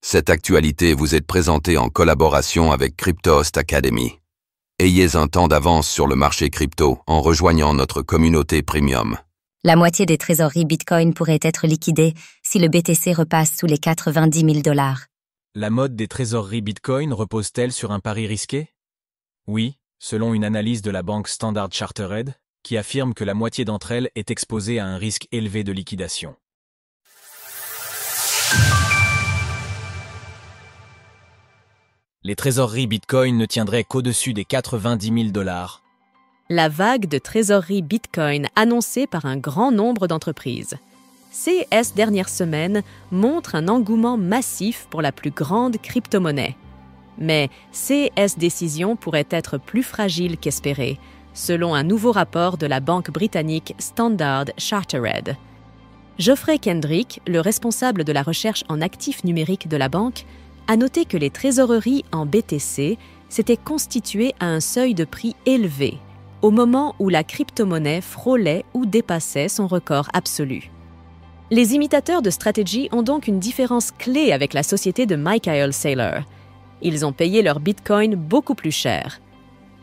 Cette actualité vous est présentée en collaboration avec Cryptost Academy. Ayez un temps d'avance sur le marché crypto en rejoignant notre communauté premium. La moitié des trésoreries Bitcoin pourrait être liquidée si le BTC repasse sous les 90 000 $. La mode des trésoreries Bitcoin repose-t-elle sur un pari risqué? Oui, selon une analyse de la banque Standard Chartered, qui affirme que la moitié d'entre elles est exposée à un risque élevé de liquidation. Les trésoreries Bitcoin ne tiendraient qu'au-dessus des 90 000 $. La vague de trésorerie Bitcoin annoncée par un grand nombre d'entreprises. Ces dernières semaines montrent un engouement massif pour la plus grande crypto-monnaie. Mais ces décisions pourraient être plus fragiles qu'espérées, selon un nouveau rapport de la banque britannique Standard Chartered. Geoffrey Kendrick, le responsable de la recherche en actifs numériques de la banque, a noté que les trésoreries en BTC s'étaient constituées à un seuil de prix élevé, au moment où la crypto-monnaie frôlait ou dépassait son record absolu. Les imitateurs de Strategy ont donc une différence clé avec la société de Michael Saylor. Ils ont payé leur Bitcoin beaucoup plus cher.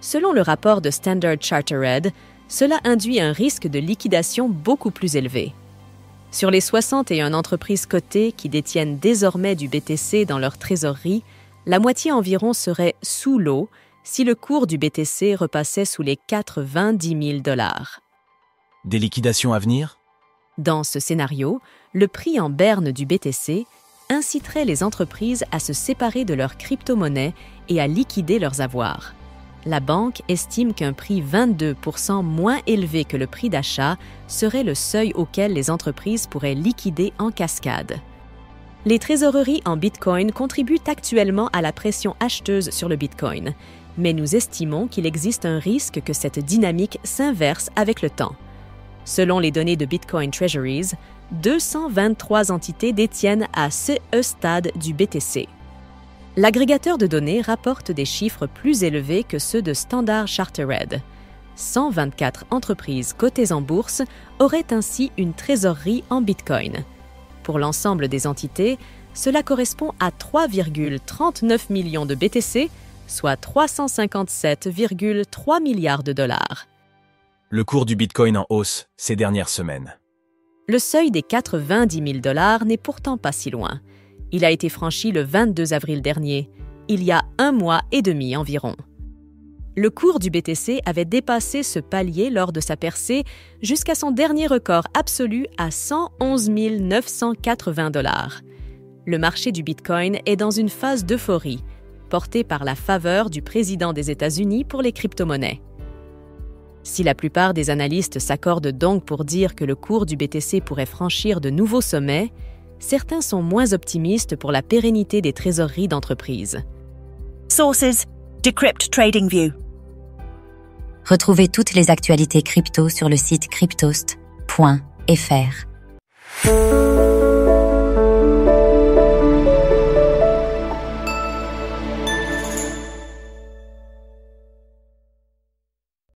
Selon le rapport de Standard Chartered, cela induit un risque de liquidation beaucoup plus élevé. Sur les 61 entreprises cotées qui détiennent désormais du BTC dans leur trésorerie, la moitié environ serait sous l'eau si le cours du BTC repassait sous les 90 000 $. Des liquidations à venir? Dans ce scénario, le prix en berne du BTC inciterait les entreprises à se séparer de leurs crypto-monnaies et à liquider leurs avoirs. La banque estime qu'un prix 22% moins élevé que le prix d'achat serait le seuil auquel les entreprises pourraient liquider en cascade. Les trésoreries en Bitcoin contribuent actuellement à la pression acheteuse sur le Bitcoin, mais nous estimons qu'il existe un risque que cette dynamique s'inverse avec le temps. Selon les données de Bitcoin Treasuries, 223 entités détiennent à ce stade du BTC. L'agrégateur de données rapporte des chiffres plus élevés que ceux de Standard Chartered. 124 entreprises cotées en bourse auraient ainsi une trésorerie en Bitcoin. Pour l'ensemble des entités, cela correspond à 3,39 millions de BTC, soit 357,3 milliards de dollars. Le cours du Bitcoin en hausse ces dernières semaines. Le seuil des 90 000 $ n'est pourtant pas si loin. Il a été franchi le 22 avril dernier, il y a 1 mois et demi environ. Le cours du BTC avait dépassé ce palier lors de sa percée jusqu'à son dernier record absolu à 111 980 $. Le marché du Bitcoin est dans une phase d'euphorie, portée par la faveur du président des États-Unis pour les crypto-monnaies. Si la plupart des analystes s'accordent donc pour dire que le cours du BTC pourrait franchir de nouveaux sommets, certains sont moins optimistes pour la pérennité des trésoreries d'entreprises. Sources: Decrypt TradingView. Retrouvez toutes les actualités crypto sur le site cryptost.fr.